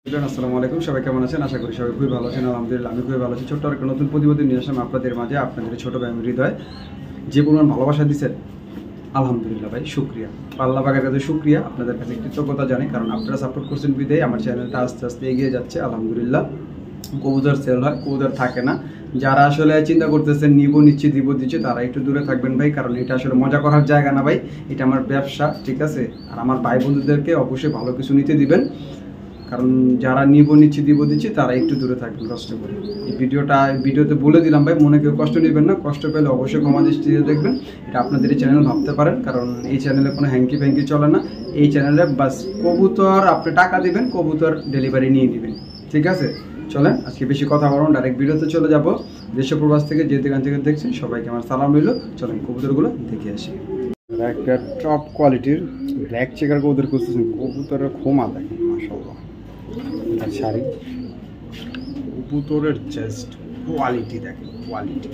আসসালামু আলাইকুম, সবাই কেমন আছেন? আশা করি সবাই খুবই ভালো আছেন। আলহামদুলিল্লাহ আমি খুবই ভালো আছি। ছোট্ট একটা নতুন প্রতিবেদন নিয়ে আসলাম আপনাদের মাঝে। আপনাদের ছোট ভাই হৃদয় যে পরিমাণ ভালোবাসা দিচ্ছেন, আলহামদুলিল্লাহ ভাই, শুক্রিয়া। আল্লাহ পাকের কাছে শুক্রিয়া, আপনাদের কাছে কৃতজ্ঞতা জানি, কারণ আপনারা সাপোর্ট করছেন বিদায় আমার চ্যানেলটা আস্তে আস্তে এগিয়ে যাচ্ছে। আলহামদুলিল্লাহ কবুতর সেল হয়, কবুতর থাকে না। যারা আসলে চিন্তা করতেছেন নিচ্ছি দিব দিচ্ছে, তারা একটু দূরে থাকবেন ভাই, কারণ এটা আসলে মজা করার জায়গা না ভাই, এটা আমার ব্যবসা, ঠিক আছে? আর আমার ভাই বন্ধুদেরকে অবশ্যই ভালো কিছু নিতে দিবেন, কারণ যারা নিচ্ছি দিব দিচ্ছি তারা একটু দূরে থাকবেন কষ্ট করে। এই ভিডিওতে বলে দিলাম ভাই, মনে কেউ কষ্ট নেবেন না, কষ্ট পেলে অবশ্যই ক্ষমা দৃষ্টিতে দেখবেন। এটা আপনাদের এই চ্যানেল ভাবতে পারেন, কারণ এই চ্যানেলে কোনো হ্যাঙ্কি ফ্যাঙ্কি চলে না। এই চ্যানেলে বাস কবুতর আপনি টাকা দিবেন, কবুতর ডেলিভারি নিয়ে নেবেন, ঠিক আছে? চলেন আজকে বেশি কথা বলুন, ডাইরেক্ট ভিডিওতে চলে যাব। দেশ প্রবাস থেকে যে যেখান থেকে দেখছেন সবাইকে আমার সালাম রইল। চলেন কবুতরগুলো দেখে আসি। একটা টপ কোয়ালিটির ব্ল্যাক চেকার কবুতর খুঁজতেছেন, কবুতরের খোমা দেখেন মাশাআল্লাহ, তার শাড়ি, কবুতরের জাস্ট কোয়ালিটি দেখেন, কোয়ালিটি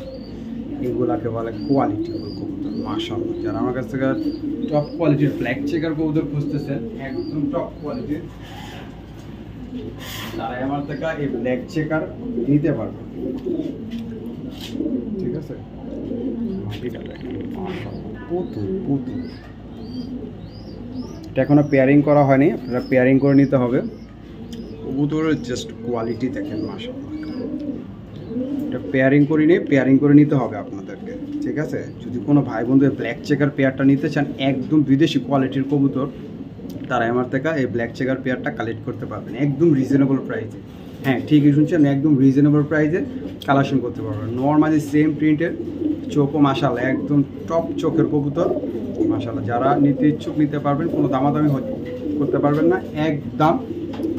এগুলাকে বলে কোয়ালিটি কবুতর মাশাআল্লাহ। যারা আমার কাছ থেকে টপ কোয়ালিটির ব্ল্যাক চেকার কবুতর খুঁজতেছেন, একদম টপ কোয়ালিটির, তারা আমার থেকে এই ব্ল্যাক চেকার নিতে পারবে, ঠিক আছে? পুতুল পুতুল, এটা এখনো পেয়ারিং করা হয়নি, আপনারা পেয়ারিং করে নিতে হবে। কবুতরের জাস্ট কোয়ালিটি দেখেন মাশাআল্লাহ। এটা পেয়ারিং করে নিয়ে পেয়ারিং করে নিতে হবে আপনাদেরকে, ঠিক আছে? যদি কোনো ভাই বন্ধু ব্ল্যাক চেকার পেয়ারটা নিতে চান, একদম বিদেশি কোয়ালিটির কবুতর, তারা আমার থেকে এই ব্ল্যাক চেকার পেয়ারটা কালেক্ট করতে পারবেন একদম রিজনেবল প্রাইসে। হ্যাঁ, ঠিকই শুনছেন, একদম রিজনেবল প্রাইসে কালেকশন করতে পারবেন। নর্মালি সেম প্রিন্টের, চোখও মাশাআল্লাহ একদম টপ চোখের কবুতর মাশাআল্লাহ। যারা নিতে ইচ্ছুক নিতে পারবেন, কোনো দামাদামি করতে পারবেন না, একদম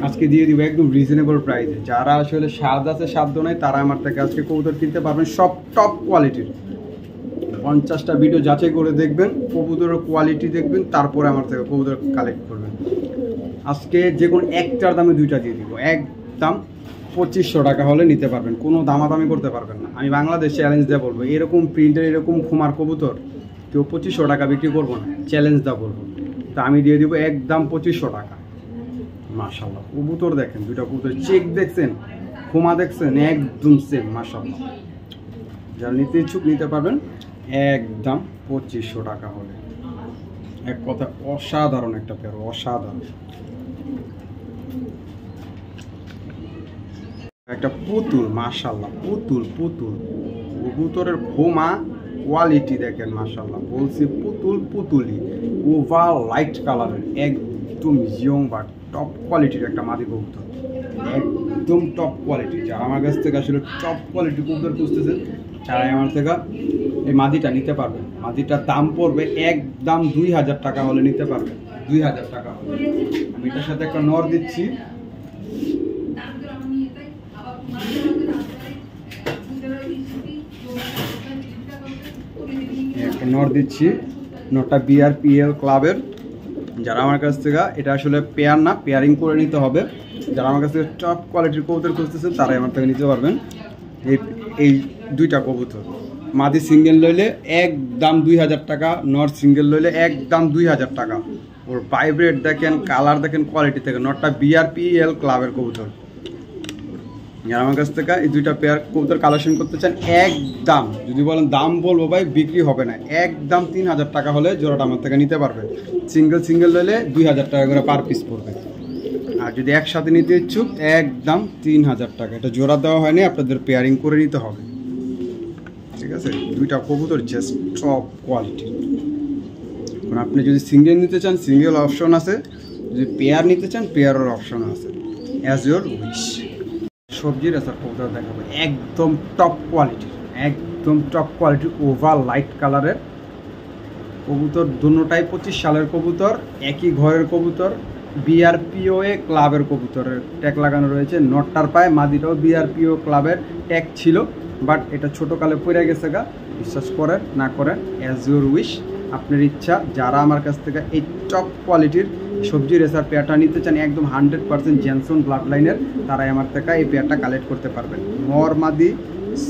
আজকে দিয়ে দিব একদম রিজনেবল প্রাইসে। যারা আসলে স্বাদ আছে সাধ্য নয়, তারা আমার থেকে আজকে কবুতর কিনতে পারবেন, সব টপ কোয়ালিটির। 50টা ভিডিও যাচাই করে দেখবেন, কবুতরের কোয়ালিটি দেখবেন, তারপরে আমার থেকে কবুতর কালেক্ট করবেন। আজকে যে কোনো একটার দামে দুইটা দিয়ে দিব, একদম 2500 টাকা হলে নিতে পারবেন, কোনো দামাদামি করতে পারবেন না। আমি বাংলাদেশ চ্যালেঞ্জ দিয়ে বলবো, এরকম প্রিন্টের এরকম খুমার কবুতর কেউ 2500 টাকা বিক্রি করবো না, চ্যালেঞ্জ দিয়ে বলবো। তা আমি দিয়ে দিব একদম 2500 টাকা মাশাআল্লাহ। কবুতর দেখেন, দুইটা কবুতর চেক দেখছেন, খুমা দেখছেন, একদম সেম মাশাআল্লাহ। যারা নিতে ইচ্ছুক নিতে পারবেন একদম 2500 টাকা হলে। এক কথা অসাধারণ একটা পেয়ার, অসাধারণ একটা পুতুল মাশাআল্লাহ, পুতুল পুতুল কবুতরের খোমা কোয়ালিটি দেখেন মাশাআল্লাহ। বলছি পুতুল পুতুলি, ওভার লাইট কালারের, একদম ইয়ং বাট টপ কোয়ালিটির একটা মাদি কবুতর, একদম টপ কোয়ালিটি। যারা আমার কাছ থেকে আসলে টপ কোয়ালিটির কবুতর খুঁজতেছেন, তারাই আমার থেকে এই মাদিটা নিতে পারবেন। মাদিটার দাম পড়বে একদম 2000 টাকা হলে নিতে পারবেন, 2000 টাকা হলে। আমি এটার সাথে একটা নর দিচ্ছি, একটা নর দিচ্ছি, নরটা বিআরপিএল ক্লাবের। যারা আমার কাছ থেকে, এটা আসলে পেয়ার না, পেয়ারিং করে নিতে হবে। যারা আমার কাছ থেকে টপ কোয়ালিটির কবুতর খুঁজতেছেন, তারাই আমার থেকে নিতে পারবেন। এই দুইটা কবুতর, মাদি সিঙ্গেল লইলে একদম 2000 টাকা, নর সিঙ্গেল লইলে একদম 2000 টাকা। ওর ভাইব্রেট দেখেন, কালার দেখেন, কোয়ালিটি দেখেন। নরটা বিআরপিএল ক্লাবের কবুতর। যারা আমার কাছ থেকে এই দুইটা পেয়ার কবুতর কালেকশন করতে চান, একদম যদি বলেন দাম বলবো ভাই, বিক্রি হবে না, একদম 3000 টাকা হলে জোড়াটা আমার থেকে নিতে পারবেন। সিঙ্গেল লইলে 2000 টাকা করে পার পিস পড়বে। আর যদি একসাথে নিতে ইচ্ছুক, একদম 3000 টাকা। এটা জোড়া দেওয়া হয়নি, আপনাদের পেয়ারিং করে নিতে হবে, ঠিক আছে? দুইটা কবুতর জাস্ট টপ কোয়ালিটি। আপনি যদি সিঙ্গেল নিতে চান, সিঙ্গেল অপশন আছে, যদি পেয়ার নিতে চান, পেয়ারের অপশন আছে, অ্যাজ ইউর উইশ। সবজি রেসার কবুতর দেখাবো, একদম টপ কোয়ালিটির, একদম টপ কোয়ালিটির, ওভার লাইট কালারের কবুতর। দুটোটাই 25 সালের কবুতর, একই ঘরের কবুতর, বিআরপিওএ ক্লাবের কবুতরের ট্যাগ লাগানো রয়েছে। নটটার পায়ে মাদিটাও বিআরপিও ক্লাবের ট্যাগ ছিল, বাট এটা ছোটোকালে পড়ে গেছে গা। বিশ্বাস করেন না করেন, অ্যাজ ইউর উইশ, আপনার ইচ্ছা। যারা আমার কাছ থেকে এই টপ কোয়ালিটির সবজি রেসার পেয়ারটা নিতে চান, একদম 100% জেনসন ব্লাড লাইনের, তারাই আমার থেকে এই পেয়ারটা কালেক্ট করতে পারবেন। নর মাদি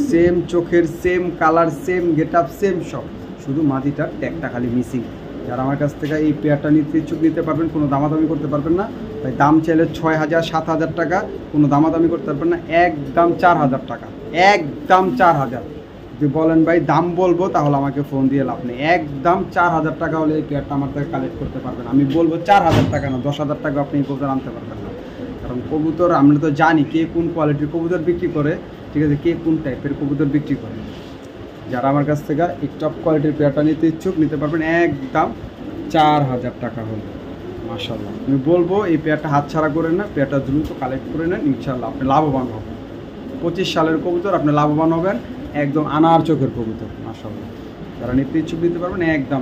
সেম চোখের, same colour, same get up, same সব, শুধু মাদিটার ট্যাগটা খালি মিসিং। যারা আমার কাছ থেকে এই পেয়ারটা নিতে ইচ্ছুক নিতে পারবেন, কোনো দামাদামি করতে পারবেন না। তাই দাম চাইলে 6,000 7,000 টাকা, কোনো দামাদামি করতে পারবেন না, একদম 4,000 টাকা, একদম 4,000। যদি বলেন ভাই দাম বলবো তাহলে আমাকে ফোন দিয়ে লাভ নেই, একদম 4,000 টাকা হলে এই পেয়ারটা আমার থেকে কালেক্ট করতে পারবেন। আমি বলবো 4,000 টাকা না, 10,000 টাকা আপনি এই কবুতর আনতে পারবেন না। কারণ কবুতর আমরা তো জানি কে কোন কোয়ালিটির কবুতর বিক্রি করে, ঠিক আছে, কে কোন টাইপের কবুতর বিক্রি করে। যারা আমার কাছ থেকে এই টপ কোয়ালিটির পেয়ারটা নিতে ইচ্ছুক নিতে পারবেন একদম 4,000 টাকা হলে। মাশাআল্লাহ, আমি বলবো এই পেয়ারটা হাতছাড়া করেন না, পেয়ারটা দ্রুত কালেক্ট করে নেন, ইনশাআল্লাহ আপনি লাভবান হবেন। 25 সালের কবুতর, আপনি লাভবান হবেন, একদম আনার চোখের কবুতর। মাশাআল্লাহ, যারা নিতে ইচ্ছুক নিতে পারবেন একদম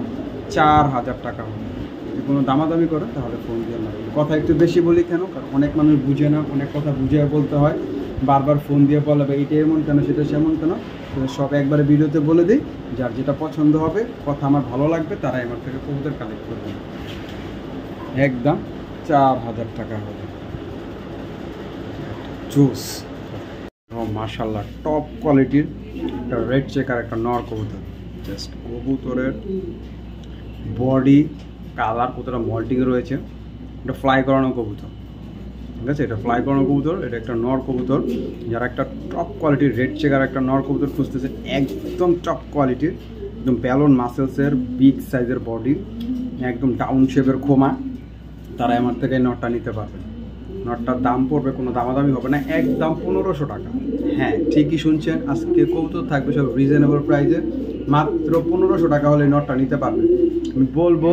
4,000 টাকা হলে। যদি কোনো দামাদামি করেন তাহলে ফোন দিয়ে নেবেন। কথা একটু বেশি বলি কেন, কারণ অনেক মানুষ বুঝে না, অনেক কথা বুঝে বলতে হয়, বারবার ফোন দিয়ে বলে ভাই এটা এমন কেন সেটা সেমন কেন। সব একবারে ভিডিওতে বলে দিই, যার যেটা পছন্দ হবে, কথা আমার ভালো লাগবে, তারাই আমার থেকে কবুতর কালেক্ট করবেন। একদম 4,000 টাকা হবে জুস। মাশাআল্লাহ, টপ কোয়ালিটির একটা রেড চেকার একটা নর কবুতর। জাস্ট কবুতরের বডি কালার কতটা মল্টিং রয়েছে, এটা ফ্লাই করানো কবুতর, ঠিক আছে, এটা ফ্লাই করানো কবুতর, এটা একটা নর কবুতর। যারা একটা টপ কোয়ালিটির রেড চেকার একটা নর কবুতর খুঁজতেছে, একদম টপ কোয়ালিটির, একদম ব্যালন মাসেলসের বিগ সাইজের বডি, একদম ডাউন শেপের খোমা, তারা আমার থেকে নটটা নিতে পারবেন। নটটার দাম পড়বে, কোনো দামাদামি হবে না, একদম 1,500 টাকা। হ্যাঁ, ঠিকই শুনছেন, আজকে কবুতর থাকবে সব রিজনেবল প্রাইসে, মাত্র 1,500 টাকা হলে নটটা নিতে পারবেন। আমি বলবো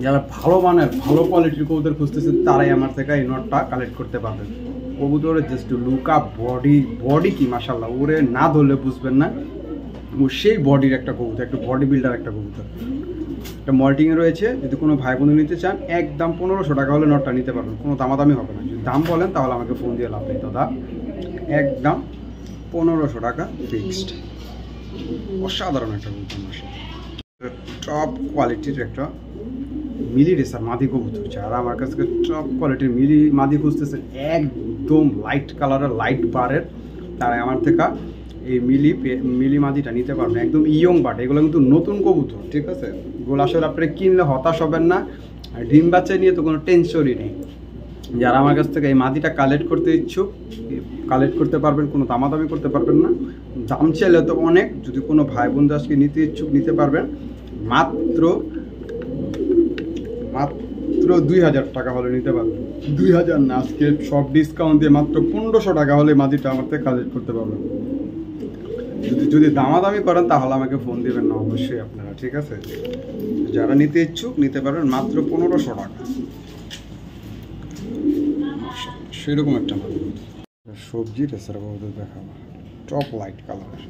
যারা ভালো মানের ভালো কোয়ালিটির কবুতর খুঁজতেছে তারাই আমার থেকে এই নটটা কালেক্ট করতে পারবেন। কবুতরের জাস্ট লুক আপ, বডি কি মাশাআল্লাহ, ওরে না ধরলে বুঝবেন না, ও সেই বডির একটা কবুতর, একটা বডি বিল্ডার একটা কবুতর। একটা মল্টিংয়ে রয়েছে, যদি কোনো ভাই বন্ধু নিতে চান একদম 1,500 টাকা হলে নটটা নিতে পারবেন, কোনো দামাদামি হবে না। যদি দাম বলেন তাহলে আমাকে ফোন দিয়ে লাভ নেই দাদা, একদম 1,500 টাকা ফিক্সড। অসাধারণ একটা কবুতর, মাশাআল্লাহ, টপ কোয়ালিটির একটা মিলি রেসার মাদি কবুতর। যারা আমার কাছ থেকে টপ কোয়ালিটির মিলি মাদি খুঁজতেছেন, একদম লাইট কালারের লাইট বারের, তারা আমার থেকে এই মিলি মাদিটা নিতে পারবেন। একদম ইয়ং বাট, এগুলো কিন্তু নতুন কবুতর, ঠিক আছে, এগুলো আসলে আপনি কিনলে হতাশ হবেন না, আর ডিম বাচ্চা নিয়ে তো কোনো টেনশনই নেই। যারা আমার কাছ থেকে এই মাদিটা কালেক্ট করতে ইচ্ছুক কালেক্ট করতে পারবেন, কোনো দামাদামি করতে পারবেন না, দাম চাইলে তো অনেক। যদি কোনো ভাই বন্ধু আজকে নিতে ইচ্ছুক নিতে পারবেন, মাত্র 2,000 টাকা হলে নিতে পারবেন। 2,000 না, আজকে সব ডিসকাউন্ট দিয়ে মাত্র 1,500 টাকা হলে মাদিটা আমার থেকে কালেক্ট করতে পারবেন। যদি দামাদামি করেন তাহলে আমাকে ফোন দেবেন না অবশ্যই আপনারা, ঠিক আছে। যারা নিতে ইচ্ছুক নিতে পারবেন মাত্র 1,500 টাকা, সেরকম একটা মাদি। সবজি রেসার কবুতর দেখাবো, টপ লাইট কালার,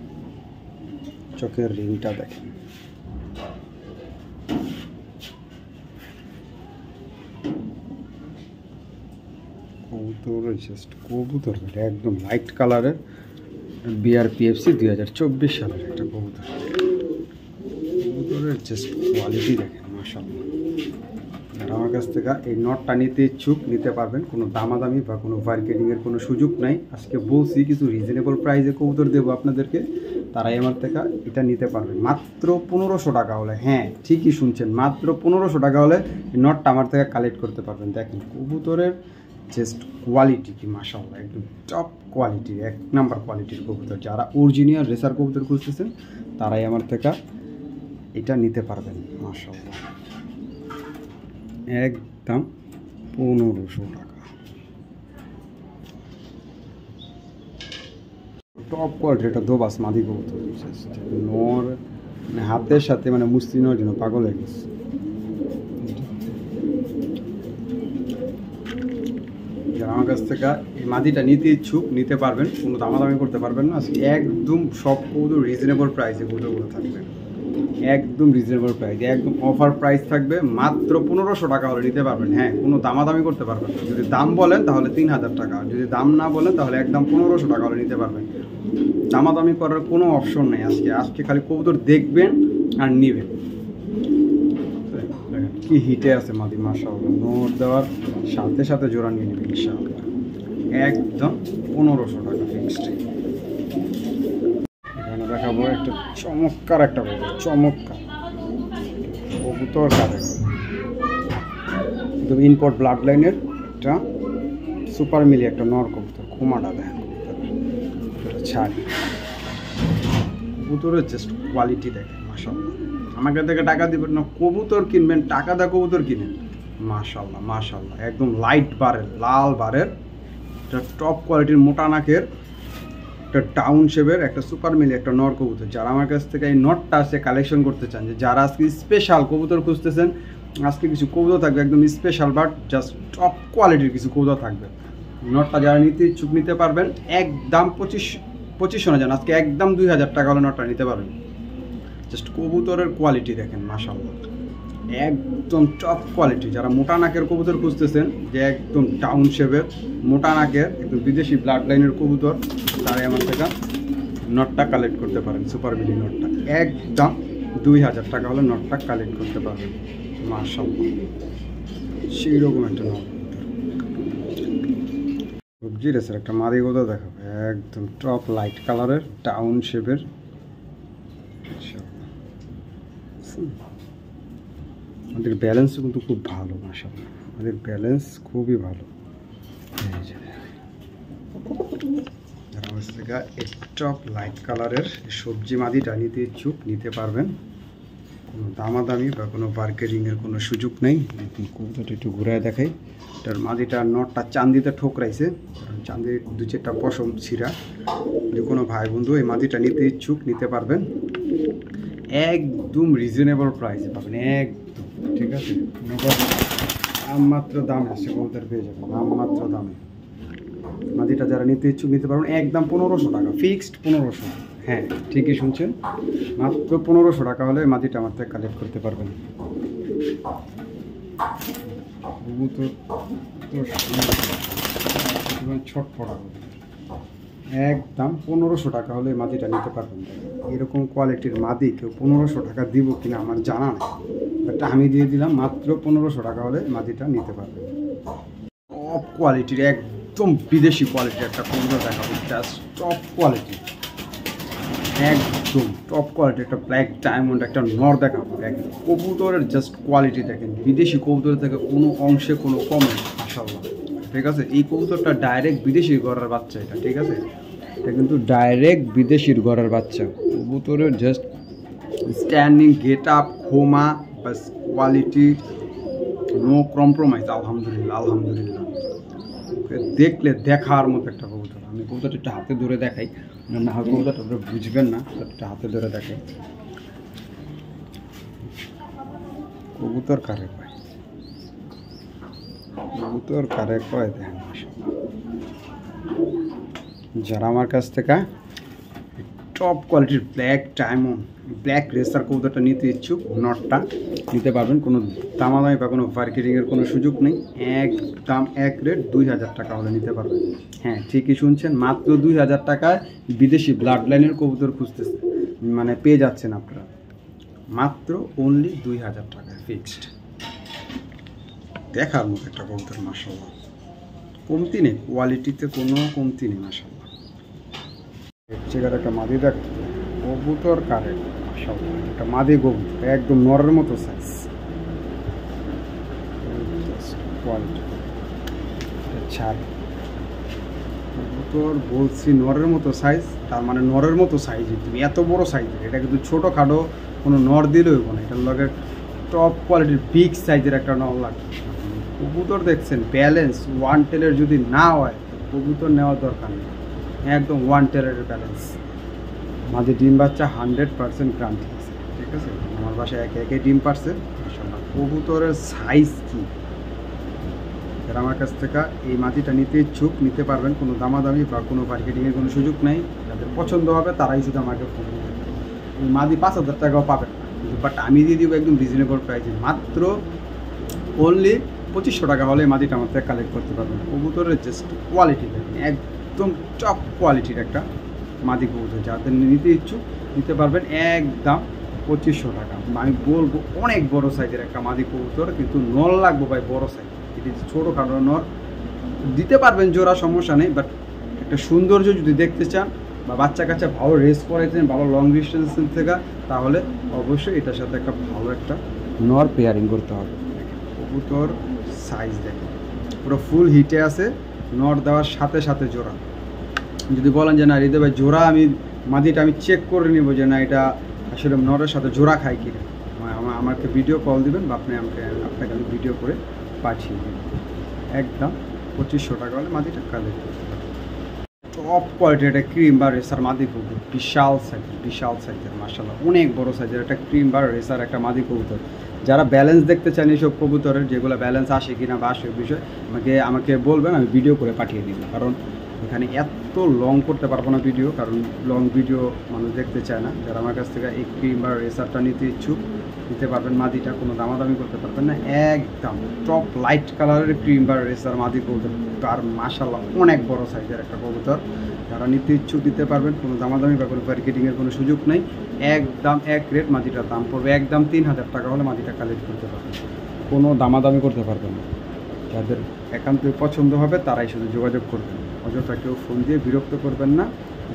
চোখের রিংটা দেখেন, কবুতর জাস্ট কবুতর একদম লাইট কালারের, BRPFC 2024 সালের একটা কবুতর। কবুতরের জাস্ট কোয়ালিটি দেখেন, মাশাআল্লাহ। আর আমার কাছ থেকে এই নটটা নিতে ইচ্ছুক নিতে পারবেন, কোনো দামাদামি বা কোনো মার্কেটিংয়ের কোনো সুযোগ নাই। আজকে বলছি কিছু রিজনেবল প্রাইসে কবুতর দেবো আপনাদেরকে, তারাই আমার থেকে এটা নিতে পারবেন মাত্র 1,500 টাকা হলে। হ্যাঁ, ঠিকই শুনছেন, মাত্র 1,500 টাকা হলে এই নটটা আমার থেকে কালেক্ট করতে পারবেন। দেখেন কবুতরের জাস্ট কোয়ালিটি কি মাশাআল্লাহ, একদম টপ কোয়ালিটির, 1 নাম্বার কোয়ালিটির কবুতর। যারা অরিজিনাল রেসার কবুতর খুঁজতেছেন তারাই আমার থেকে এটা নিতে পারবেন, মাশাআল্লাহ, একদম 1,500 টাকা। টপ কোয়ালিটির একটা দোবাস মাদি কবুতর, নর মানে হাতের সাথে মানে মুস্তি নেওয়ার জন্য পাগল হয়ে গেছে। যারা আমার কাছ থেকে এই মাদিটা নিতে ইচ্ছুক নিতে পারবেন, কোনো দামাদামি করতে পারবেন না। একদম সব কবুতর রিজনেবল প্রাইসে কবুতরগুলো থাকবে, একদম রিজনেবল প্রাইস, একদম অফার প্রাইস থাকবে, মাত্র 1,500 টাকা হলে নিতে পারবেন। হ্যাঁ, কোনো দামাদামি করতে পারবেন না। যদি দাম বলেন তাহলে 3,000 টাকা, যদি দাম না বলেন তাহলে একদম 1,500 টাকা হলে নিতে পারবেন। দামাদামি করার কোনো অপশন নেই। আজকে খালি কবুতর দেখবেন আর নেবেন। কি হিটে আছে মাদি, মাশাআল্লাহ, নোট দেওয়ার সাথে সাথে জোড়া নিয়ে নেবেন ইনশাআল্লাহ, একদম 1,500 টাকা ফিক্সড। এখানে দেখাবো একটা চমৎকার একটা কবুতর, চমৎকার কবুতর কারে একদম ইম্পোর্ট ব্লাড লাইনের একটা সুপার মিলি একটা নর কবুতর, খোমাটা দেখেন কবুতর ছাড়ি, কবুতরের জাস্ট কোয়ালিটি দেখেন মাশাআল্লাহ। আমাকে থেকে টাকা দিবেন না, কবুতর কিনবেন, টাকা দা কবুতর কিনেন। মাশাআল্লাহ মাশাআল্লাহ, একদম লাইট বারের, লাল বারের, একটা টপ কোয়ালিটির মোটা নাকের একটা টাউন শেপের একটা সুপার মিলি একটা নর কবুতর। যারা আমার কাছ থেকে এই নটটা আসে কালেকশন করতে চান, যে যারা আজকে স্পেশাল কবুতর খুঁজতেছেন, আজকে কিছু কবুতর থাকবে একদম স্পেশাল বাট জাস্ট টপ কোয়ালিটির কিছু কবুতর থাকবে। নটটা যারা নিতে ইচ্ছুক নিতে পারবেন, একদম 2500 না, জান আজকে একদম 2000 টাকা হলে নটটা নিতে পারবেন। জাস্ট কবুতরের কোয়ালিটি দেখেন মাশাআল্লাহ, একদম টপ কোয়ালিটি। যারা মোটা নাকের কবুতর খুঁজতেছেন, যে একদম টাউন শেপের মোটা নাকের একদম বিদেশি ব্লাড লাইনের কবুতর, তারাই আমার থেকে নটটা কালেক্ট করতে পারেন। সুপার মিলি নটটা একদম 2000 টাকা হলে নটটা কালেক্ট করতে পারবেন মাশাআল্লাহ। সেই রকম একটা নট সবজি রেসের একটা মাদি কবুতর দেখাবে, একদম টপ লাইট কালারের টাউন শেপের। আমাদের ব্যালেন্সও কিন্তু খুব ভালো মাশাআল্লাহ, আমাদের ব্যালেন্স খুবই ভালো। যারা আমার থেকে এই টপ লাইট কালারের সবজি মাদিটা নিতে ইচ্ছুক নিতে পারবেন, কোনো দামাদামি বা কোনো বার্গেনিংয়ের কোনো সুযোগ নেই। কবুতরটা একটু ঘুরায় দেখাই, এটার মাদিটা নটটা চান্দিতে ঠোকরাইছে, কারণ চান্দি 2-4টা পশম ছিঁড়া। যে কোনো ভাই বন্ধু এই মাদিটা নিতে ইচ্ছুক নিতে পারবেন, একদম রিজনেবল প্রাইসে পাবেন একদম, ঠিক আছে। নামমাত্র দাম আছে কবুতর পেয়ে যাবেন, নামমাত্র দামে। মাদিটা যারা নিতে ইচ্ছুক নিতে পারবেন একদম 1500 টাকা, ফিক্সড 1500। হ্যাঁ ঠিকই শুনছেন, মাত্র 1500 টাকা হলে মাদিটা আমার থেকে কালেক্ট করতে পারবেন। কবুতর ছটফটা একদম 1500 টাকা হলে মাদিটা নিতে পারবেন। এরকম কোয়ালিটির মাদি কেউ 1500 টাকা দিব কিনা আমার জানা নেই, বাট আমি দিয়ে দিলাম মাত্র 1500 টাকা হলে মাদিটা নিতে পারবেন। টপ কোয়ালিটির একদম বিদেশি কোয়ালিটির একটা কবুতর দেখাবো, জাস্ট টপ কোয়ালিটি, একদম টপ কোয়ালিটি একটা ব্ল্যাক ডায়মন্ড একটা নর দেখাবো। একদম কবুতরের জাস্ট কোয়ালিটি দেখেন, বিদেশি কবুতরের থেকে কোনো অংশে কোনো কম নেই মাশাআল্লাহ, ঠিক আছে। এই কবুতরটা ডাইরেক্ট বিদেশির ঘরের বাচ্চা, এটা ঠিক আছে, এটা কিন্তু ডাইরেক্ট বিদেশির ঘরের বাচ্চা। কবুতরের জাস্ট স্ট্যান্ডিং গেট আপ খোমা বাস কোয়ালিটি নো কম্প্রোমাইজ, আলহামদুলিল্লাহ আলহামদুলিল্লাহ। দেখলে দেখার মতো একটা কবুতর। আমি কবুতরটা একটা হাতে ধরে দেখাই, না হয় কবুতরটা আপনারা বুঝবেন না, একটা হাতে ধরে দেখাই। কবুতর কারে কয়, কবুতর কারে কয় দেখেন। যারা আমার কাছ থেকে টপ কোয়ালিটির ব্ল্যাক ডায়মন্ড ব্ল্যাক রেসার কবুতরটা নিতে ইচ্ছুক, নটটা নিতে পারবেন, কোনো দামাদামি বা কোনো বার্গেনিংয়ের কোনো সুযোগ নেই, একদম এক রেট 2000 টাকা হলে নিতে পারবেন। হ্যাঁ ঠিকই শুনছেন, মাত্র 2000 টাকায় বিদেশি ব্লাড লাইনের কবুতর খুঁজতেছে, মানে পেয়ে যাচ্ছেন আপনারা মাত্র অনলি 2000 টাকায় ফিক্সড। দেখার মতো একটা কবুতর মাশাআল্লাহ, কমতি নেই, কোয়ালিটিতে কোনো কমতি নেই মাশাআল্লাহ। একটা মাদি দেখ কবুতর কারে মাশাআল্লাহ, একটা মাদি কবুতর একদম নরের মতো সাইজ, কোয়ালিটি ছাড় কবুতর বলছি নরের মতো সাইজ, তার মানে নরের মতো সাইজ, তুমি এত বড় সাইজের, এটা কিন্তু ছোটোখাটো কোনো নর দিলেও কোনো, এটার লগে টপ কোয়ালিটির বিগ সাইজের একটা নর লাগবে। কবুতর দেখছেন ব্যালেন্স ওয়ান টেলের যদি না হয় কবুতর নেওয়ার দরকার নেই, একদম ওয়ান টেলের ব্যালেন্স। মাঝে ডিম বাচ্চা 100% গ্যারান্টি আছে, ঠিক আছে। আমার বাসায় একে ডিম পারছে মাশাআল্লাহ। কবুতরের সাইজ কি, যারা আমার কাছ থেকে এই মাটিটা নিতে ইচ্ছুক নিতে পারবেন, কোনো দামাদামি বা কোনো মার্কেটিংয়ের কোনো সুযোগ নেই। যাদের পছন্দ হবে তারাই শুধু আমাকে ফোন করবে। এই মাদি 5000 টাকাও পাবেন না, কিন্তু বাট আমি দিয়ে দিব একদম রিজনেবল প্রাইসে, মাত্র অনলি 2500 টাকা হলে মাদিটা আমার থেকে কালেক্ট করতে পারবেন। কবুতরের জাস্ট কোয়ালিটি দেখেন, একদম টপ কোয়ালিটির একটা মাদি কবুতর, যাদের নিতে ইচ্ছুক নিতে পারবেন একদম 2500 টাকা। আমি বলবো অনেক বড় সাইজের একটা মাদি কবুতর, কিন্তু নল লাগবো ভাই বড় সাইজ, এটি ছোটোখাটো নর দিতে পারবেন জোড়া, সমস্যা নেই, বাট একটা সৌন্দর্য যদি দেখতে চান বা বাচ্চা কাচ্চা ভালো রেস করাইতেন ভালো লং ডিস্টেন্স থেকে, তাহলে অবশ্যই এটার সাথে একটা ভালো একটা নর পেয়ারিং করতে হবে। কবুতর সাইজ দেখেন পুরো ফুল হিটে আছে, নর দেওয়ার সাথে সাথে জোড়া। যদি বলেন যে না হৃদয় ভাই জোড়া আমি মাদিটা আমি চেক করে নিব যে না এটা আসলে নরের সাথে জোড়া খাই কিনা, আমাকে ভিডিও কল দিবেন বা আপনাকে আমি ভিডিও করে পাঠিয়ে দেবেন। একদম 2500 টাকা হলে মাদিটা কালেক্ট করতে পারবেন। টপ কোয়ালিটির একটা ক্রিম বা রেসার মাদি কবুতর, বিশাল সাইজের মাশাআল্লাহ অনেক বড় সাইজের একটা ক্রিম বা রেসার একটা মাদি কবুতর। যারা ব্যালেন্স দেখতে চান এইসব কবুতরের, যেগুলো ব্যালেন্স আসে কিনা বা আসে বিষয় আমাকে বলবেন, আমি ভিডিও করে পাঠিয়ে দিব। কারণ এখানে এত লং করতে পারবো না ভিডিও, কারণ লং ভিডিও মানুষ দেখতে চায় না। যারা আমার কাছ থেকে এই ক্রিম বা রেসারটা নিতে ইচ্ছুক নিতে পারবেন, মাদিটা কোনো দামাদামি করতে পারবেন না। একদম টপ লাইট কালারের ক্রিম বা রেসার মাদি কবুতর, আর মাশাআল্লাহ অনেক বড় সাইজের একটা কবুতর। যারা নিতে ইচ্ছুক দিতে পারবেন, কোনো দামাদামি বা কোনো মার্কেটিংয়ের কোনো সুযোগ নেই। একদম এক রেট, মাদিটার দাম পড়বে একদম 3000 টাকা হলে মাদিটা কালেক্ট করতে পারবেন, কোনো দামাদামি করতে পারবেন না। যাদের একান্তই পছন্দ হবে তারাই শুধু যোগাযোগ করবেন, অযথা কেউ ফোন দিয়ে বিরক্ত করবেন না।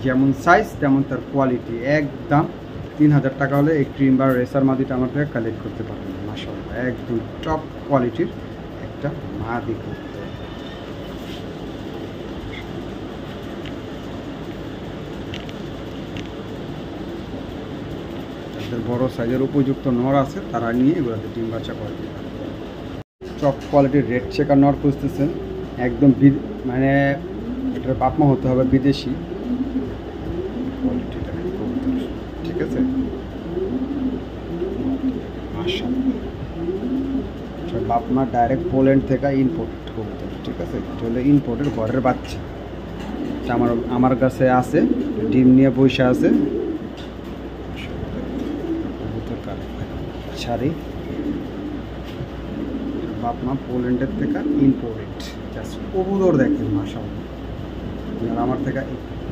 যেমন সাইজ তেমন তার কোয়ালিটি। একদম 3000 টাকা হলে এই ক্রিম বা রেসার মাদিটা আমার থেকে কালেক্ট করতে পারবেন। মাশাআল্লাহ একদম টপ কোয়ালিটির একটা মাদি কবুতর। যাদের বড় সাইজের উপযুক্ত নর আছে তারা নিয়ে এগুলোতে ডিম বাচ্চা করে দিতে পারে। টপ কোয়ালিটির রেড চেকার নর খুঁজতেছেন, একদম মানে এটার বাপমা হতে হবে বিদেশি কোয়ালিটিটা কবুতর, ঠিক আছে। মাশাআল্লাহ বাপমা ডাইরেক্ট পোল্যান্ড থেকে ইম্পোর্ট কবুতর, ঠিক আছে। এটা হলো ইম্পোর্টের ঘরের বাচ্চা। আমার কাছে আছে, ডিম নিয়ে বসে আছে। কবুতর ছাড়ি বাপমা পোল্যান্ডের থেকে ইম্পোর্টেড, জাস্ট কবুতর দেখেন মাশাআল্লাহ। আপনারা আমার থেকে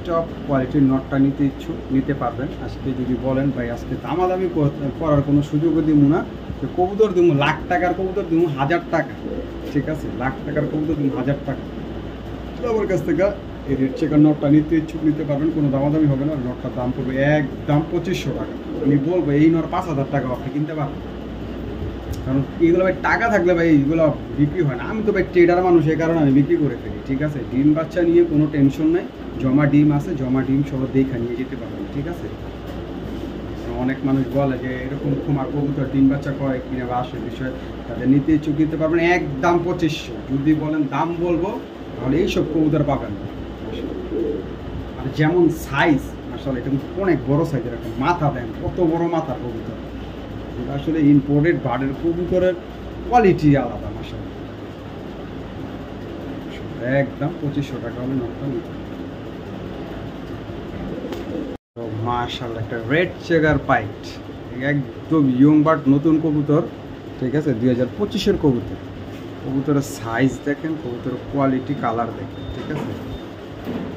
টপ কোয়ালিটির নটটা নিতে ইচ্ছুক নিতে পারবেন। আজকে যদি বলেন ভাই আজকে দামাদামি করার কোনো সুযোগও দিব না, যে কবুতর দিব লাখ টাকার কবুতর দিব 1000 টাকা, ঠিক আছে, লাখ টাকার কবুতর দিব 1000 টাকা। আমার কাছ থেকে এই রেড চেকার নটটা নিতে ইচ্ছুক নিতে পারবেন, কোনো দামাদামি হবে না। নটটার দাম পড়বে একদম 2500 টাকা। আমি বলবো এই নট 5000 টাকা আপনি কিনতে পারবেন, কারণ এইগুলো ভাই টাকা থাকলে ভাই এইগুলো বিক্রি হয় না। আমি তো ভাই ট্রেডার মানুষ, এই কারণে আমি বিক্রি করে ফেলি, ঠিক আছে। ডিম বাচ্চা নিয়ে কোনো টেনশন নাই, জমা ডিম আছে, জমা ডিম সহ দেখা নিয়ে যেতে পারবেন, ঠিক আছে। অনেক মানুষ বলে যে এরকম কুমার কবুতর ডিম বাচ্চা করে কিনা বা আসে বিষয়, তাদের নিতে ইচ্ছুক নিতে পারবেন একদম 2500। যদি বলেন দাম বলবো তাহলে এইসব কবুতর পাবেন না। আর যেমন সাইজ আসলে এটা কিন্তু অনেক বড় সাইজের একটা মাথা, দেন কত বড় মাথার কবুতর। আসলে ইম্পোর্টেড বার্ডের কবুতরের কোয়ালিটি আলাদা মাশাআল্লাহ। একদম 2500 টাকা হলে নটটা নিতে তো মাশাআল্লাহ। একটা রেড চেকার পাইট, একদম ইয়ং বার্ড নতুন কবুতর, ঠিক আছে। 2025-এর কবুতর। কবুতরের সাইজ দেখেন, কবুতরের কোয়ালিটি, কালার দেখেন, ঠিক আছে।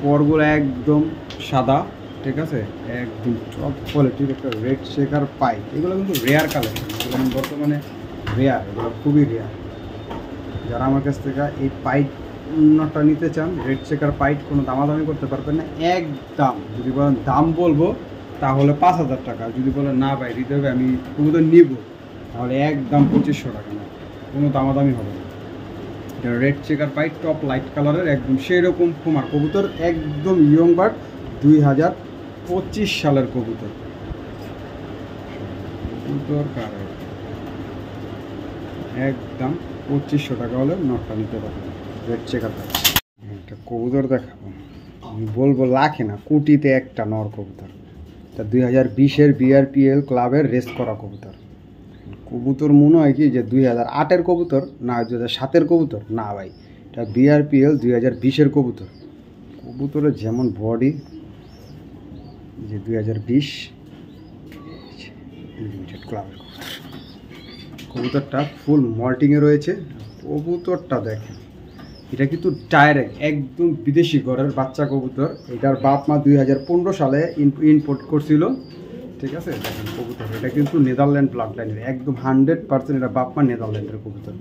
পরগুলো একদম সাদা, ঠিক আছে, একদম টপ কোয়ালিটির একটা রেড চেকার পাইট। এগুলো কিন্তু রেয়ার কালেকশন, এগুলো বর্তমানে রেয়ার, এগুলো খুবই রেয়ার। যারা আমার কাছ থেকে এই পাইট নটটা নিতে চান, রেড চেকার পাইট, কোনো দামাদামি করতে পারবেন না। একদম যদি বলেন দাম বলবো তাহলে 5000 টাকা। যদি বলেন না ভাই হৃদয় ভাই আমি কবুতর নিব, তাহলে একদম 2500 টাকা, না কোনো দামাদামি হবে না। এটা রেড চেকার পাইট, টপ লাইট কালারের, একদম সেই রকম কুমার কবুতর, একদম ইয়ং বার্ড, 2025 সালের কবুতর। কবুতর কার একদম 2500 টাকা হলে নটটা নিতে পারবেন, রেড চেকার পাইট। একটা কবুতর দেখাবো, আমি বলবো লাখে না কোটিতে একটা নর কবুতর। তা 2020-এর বিআরপিএল ক্লাবের রেস করা কবুতর। কবুতর মনে হয় কি যে 2008-এর কবুতর, না 2007-এর কবুতর, না ভাই এটা বিআরপিএল 2020-এর কবুতর। কবুতরের যেমন বডি, যে 2020 লিমিটেড ক্লাবের কবুতর। কবুতরটা ফুল মল্টিংয়ে রয়েছে। কবুতরটা দেখেন, এটা কিন্তু ডাইরেক্ট একদম বিদেশি ঘরের বাচ্চা কবুতর। এটার বাপ মা 2015 সালে ইম্পোর্ট করছিল, ঠিক আছে। দেখেন কবুতর, এটা কিন্তু নেদারল্যান্ড ব্লাড লাইনের, একদম 100% এটা বাপ মা নেদারল্যান্ডের কবুতর।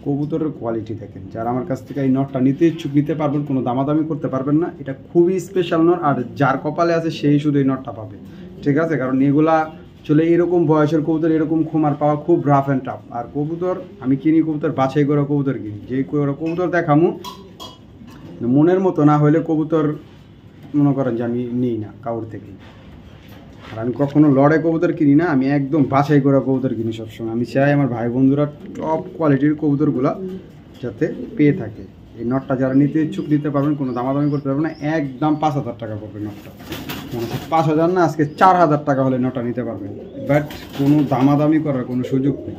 কবুতরের কোয়ালিটি দেখেন। যারা আমার কাছ থেকে এই নটটা নিতে ইচ্ছুক নিতে পারবেন, কোনো দামাদামি করতে পারবেন না। এটা খুবই স্পেশাল নট, আর যার কপালে আছে সেই শুধু এই নটটা পাবে, ঠিক আছে। কারণ এগুলা আসলে এরকম বয়সের কবুতর এরকম খোমার পাওয়া খুব রাফ অ্যান্ড টাফ। আর কবুতর আমি কিনি কবুতর বাছাই করা কবুতর কিনি, যে কবুতর দেখামু মনের মতো না হলে কবুতর মনে করেন যে আমি নিই না কাউর থেকে। আর আমি কখনো লড়ে কবুতর কিনি না, আমি একদম বাছাই করা কবুতর কিনি সবসময়। আমি চাই আমার ভাই বন্ধুরা টপ কোয়ালিটির কবুতরগুলো যাতে পেয়ে থাকে। এই নটটা যারা নিতে ইচ্ছুক নিতে পারবেন, কোনো দামাদামি করতে পারবেন না, একদম 5,000 টাকা পড়বে নটটা। মানে 5,000 না, আজকে 4,000 টাকা হলে নটটা নিতে পারবেন। বাট কোনো দামাদামি করার কোনো সুযোগ নেই।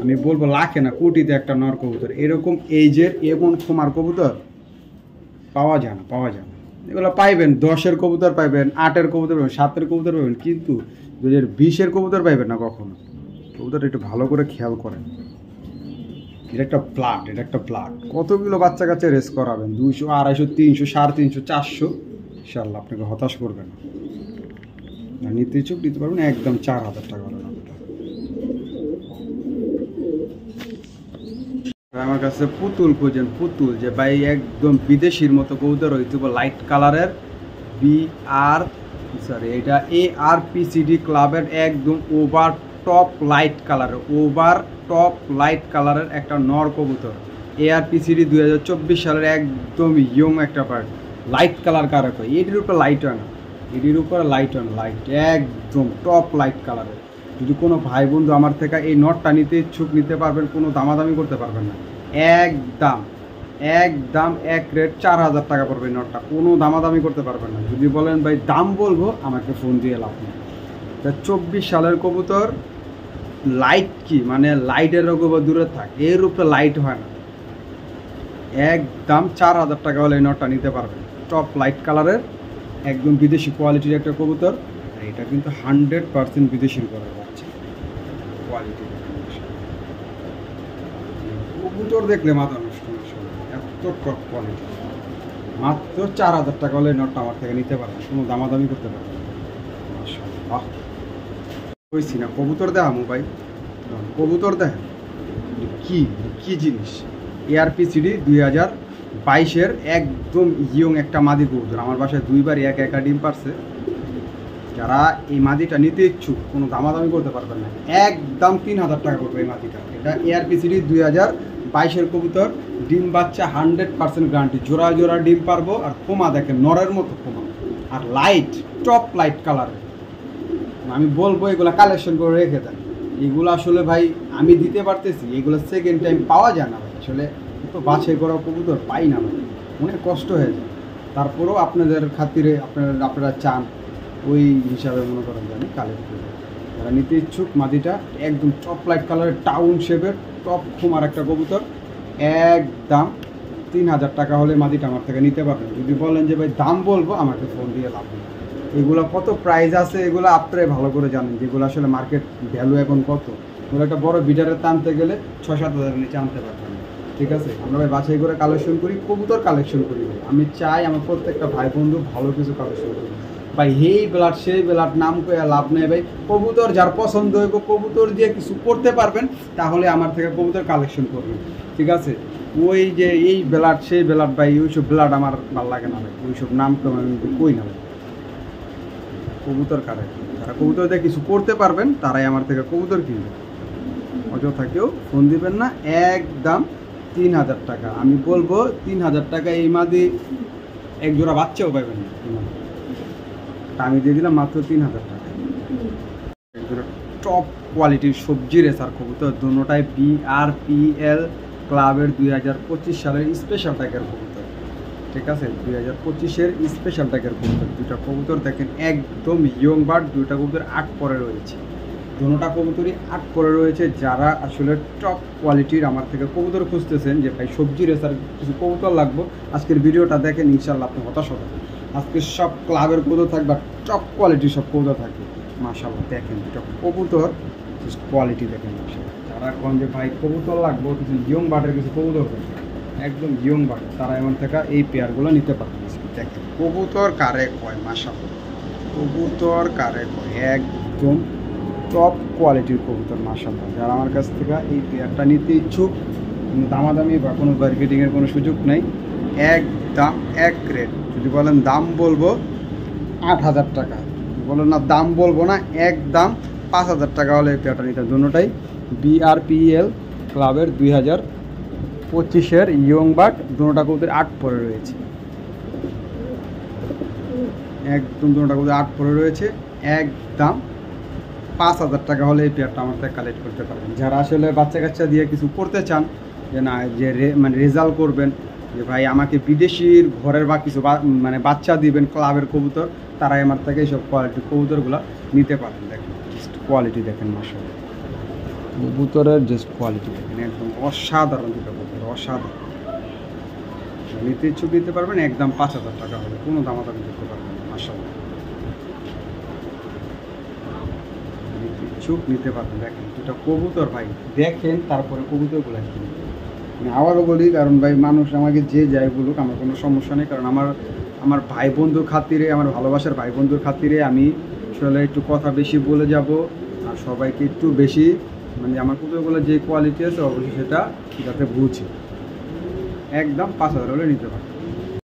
আমি বলবো লাখে না কোটিতে একটা নর কবুতর এরকম এইজের এমন খোমার কবুতর পাওয়া যায় না, পাওয়া যায় না। এগুলো পাইবেন 10-এর কবুতর পাইবেন, 8-এর কবুতর পাইবেন, 7-এর কবুতর পাইবেন, কিন্তু 2020-এর কবুতর পাইবেন না কখনো। কবুতর একটু ভালো করে খেয়াল করেন। এটা একটা ব্লাড, এটা একটা ব্লাড। কতগুলো বাচ্চা কাছে রেস করাবেন, 200, 250, 300, 350, 400, ইনশাল্লাহ আপনাকে হতাশ করবে না। নিতে ইচ্ছুক নিতে পারবেন, একদম 4,000 টাকা হলো না। আমার কাছে পুতুল খুঁজেন, পুতুল যে ভাই একদম বিদেশির মতো কবুতর হইতে লাইট কালারের এটা ARPCD ক্লাবের একদম ওভার টপ লাইট কালারের, ওভার টপ লাইট কালারের একটা নর কবুতর। ARPCD 2024 সালের একদম ইয়ং একটা পার্ট। লাইট কালার কারক হয়, এটির উপরে লাইট হয় না, এটির উপরে লাইট হয় না, লাইট একদম টপ লাইট কালারের। যদি কোনো ভাই বন্ধু আমার থেকে এই নটটা নিতে ইচ্ছুক নিতে পারবেন, কোনো দামাদামি করতে পারবেন না, একদম একদম এক রেট 4,000 টাকা পড়বে এই নটটা, কোনো দামাদামি করতে পারবেন না। যদি বলেন ভাই দাম বলবো, আমাকে ফোন দিয়ে লাভ নেই। 24 সালের কবুতর লাইট কি মানে লাইটের রকম দূরে থাক, এর উপরে লাইট হয় না। একদম 4,000 টাকা হলে এই নটটা নিতে পারবেন, টপ লাইট কালারের একদম বিদেশি কোয়ালিটির একটা কবুতর। এটা কিন্তু 100% বিদেশির করার বাচ্চা কোয়ালিটি। কবুতর দেখলে মাথা নষ্ট, এত টপ কোয়ালিটি। মাত্র 4,000 টাকা হলে নটটা আমার থেকে নিতে পারবেন, কোনো দামাদামি করতে পারবেন। মাশাআল্লাহ কইছি না কবুতর দেখামু ভাই, কবুতর দেখেন কি কি জিনিস। ARPCD 2022-এর একদম ইয়ং একটা মাদি কবুতর। আমার বাসায় 2বার একা ডিম পারছে। যারা এই মাদিটা নিতে ইচ্ছুক, কোনো দামাদামি করতে পারবেন না, একদম 3,000 টাকা করবে এই মাদিটা। এটা ARPCD 2022-এর কবুতর, ডিম বাচ্চা 100% গ্যারান্টি, জোড়া জোড়া ডিম পারবো। আর খোমা দেখেন নরের মতো খোমা, আর লাইট টপ লাইট কালারের। আমি বলবো এগুলো কালেকশন করে রেখে দেন। এগুলো আসলে ভাই আমি দিতে পারতেছি, এগুলো সেকেন্ড টাইম পাওয়া যায় না ভাই। আসলে তো বাছাই করা কবুতর পাই না ভাই, অনেক কষ্ট হয়ে যায়। তারপরেও আপনাদের খাতিরে আপনারা চান, ওই হিসাবে মনে করেন যে আমি কালেক্ট করি। যারা নিতে ইচ্ছুক মাদিটা একদম টপ লাইট কালারের টাউন শেপের টপ খোমার একটা কবুতর, একদম 3,000 টাকা হলে মাদিটা আমার থেকে নিতে পারবেন। যদি বলেন যে ভাই দাম বলবো, আমাকে ফোন দিয়ে লাভ নেই। এগুলো কত প্রাইস আছে এগুলো আপনারাই ভালো করে জানেন, যেগুলো আসলে মার্কেট ভ্যালু এখন কত। এগুলো একটা বড় বিডারের টানতে গেলে 6-7 হাজারের নিচে আনতে পারবেন না। ঠিক আছে, আমরা ভাই বাছাই করে কালেকশন করি, কবুতর কালেকশন করি। আমি চাই আমার প্রত্যেকটা ভাই বন্ধু ভালো কিছু কালেকশন করি ভাই। এই ব্লাড সেই ব্লাড নাম করে লাভ নেই ভাই। কবুতর যার পছন্দ হইব, কবুতর দিয়ে কিছু করতে পারবেন, তাহলে আমার থেকে কবুতর কালেকশন করবেন। ঠিক আছে, ওই যে এই ব্লাড সেই ব্লাড ভাই, ওইসব ব্লাড আমার ভালো লাগে না ভাই, ওইসব নাম তো আমি কই না ভাই। কবুতর কারে, যারা কবুতর দিয়ে কিছু করতে পারবেন তারাই আমার থেকে কবুতর কিনবেন। অযথা কেউ ফোন দিবেন না। একদম 3,000 টাকা, আমি বলবো 3,000 টাকা এই মাদি এক জোড়া বাচ্চাও পাইবেন না। আমি দিয়ে দিলাম মাত্র 3,000 টাকা। এক জোড়া টপ কোয়ালিটির সবজি রেসার কবুতর, দুটোটাই BRPL ক্লাবের 2025 সালের স্পেশাল ট্যাগের কবুতর। ঠিক আছে, 2025-এর স্পেশাল ট্যাগের কবুতর। দুইটা কবুতর দেখেন একদম ইয়ং বার্ড, দুইটা কবুতর 8 পরে রয়েছে, দুটোটা কবুতরই 8 পরে রয়েছে। যারা আসলে টপ কোয়ালিটির আমার থেকে কবুতর খুঁজতেছেন যে ভাই সবজি রেসার কিছু কবুতর লাগবো, আজকের ভিডিওটা দেখেন, ইনশাল্লাহ আপনি হতাশ হবেন। আজকে সব ক্লাবের কবুতর থাকবে, টপ কোয়ালিটির সব কবুতর থাকবে। মাশাআল্লাহ দেখেন দুটো কবুতর, কোয়ালিটি দেখেন মাশাআল্লাহ। যারা এখন যে ভাই কবুতর লাগবো, কিছু ইয়ং বার্ডের কিছু কবুতর থাকবে, একদম ইয়ং বার্ড, তারা এমন থেকে এই পেয়ারগুলো নিতে পারবেন। দেখেন কবুতর কারে কয়, মাশাআল্লাহ কবুতর কারে কয়, একদম টপ কোয়ালিটির কবুতর মাশাআল্লাহ। যারা আমার কাছ থেকে এই পেয়ারটা নিতে ইচ্ছুক, কোনো দামাদামি বা কোনো মার্কেটিংয়ের কোনো সুযোগ নেই, একদম এক রেট। যদি বলেন দাম বলবো 8,000 টাকা, বলেন না দাম বলবো না, একদম 5,000 টাকা হলে এই পেয়ারটা নিতে। দুটোটাই BRPL ক্লাবের 2025-এর ইয়ং বাট, দুটোটা কবুতর 8 পরে রয়েছে, একদম দুটোটা কবুতর 8 পরে রয়েছে। একদম 5,000 টাকা হলে এই পেয়ারটা আমার থেকে কালেক্ট করতে পারবেন। যারা আসলে বাচ্চা কাচ্চা দিয়ে কিছু করতে চান, যে না যে মানে রেজাল্ট করবেন, যে ভাই আমাকে বিদেশির ঘরের বা কিছু মানে বাচ্চা দিবেন ক্লাবের কবুতর, তারাই আমার থেকে এইসব কোয়ালিটির কবুতরগুলো নিতে পারেন। দেখেন জাস্ট কোয়ালিটি দেখেন, মাশাআল্লাহ কবুতরের জাস্ট কোয়ালিটি দেখেন, একদম অসাধারণ দুটো কবুতর, অসাধারণ। নিতে ইচ্ছুক নিতে পারবেন, একদম 5,000 টাকা হলে কোনো দামাদামি করতে পারবেন না, মাশাআল্লাহ। ইচ্ছুক নিতে পারবেন। দেখেন দুটো কবুতর ভাই, দেখেন তারপরে কবুতরগুলো কিনুন। আমি আবারও বলি, কারণ ভাই মানুষ আমাকে যে যাই বলুক আমার কোনো সমস্যা নেই, কারণ আমার ভাই বন্ধুর খাতিরে, আমার ভালোবাসার ভাই বন্ধুর খাতিরে আমি আসলে একটু কথা বেশি বলে যাব, আর সবাইকে একটু বেশি মানে আমার কবুতরগুলো যে কোয়ালিটি আছে অবশ্যই সেটা যাতে বুঝি। একদম 5,000 হলে নিতে পারবেন।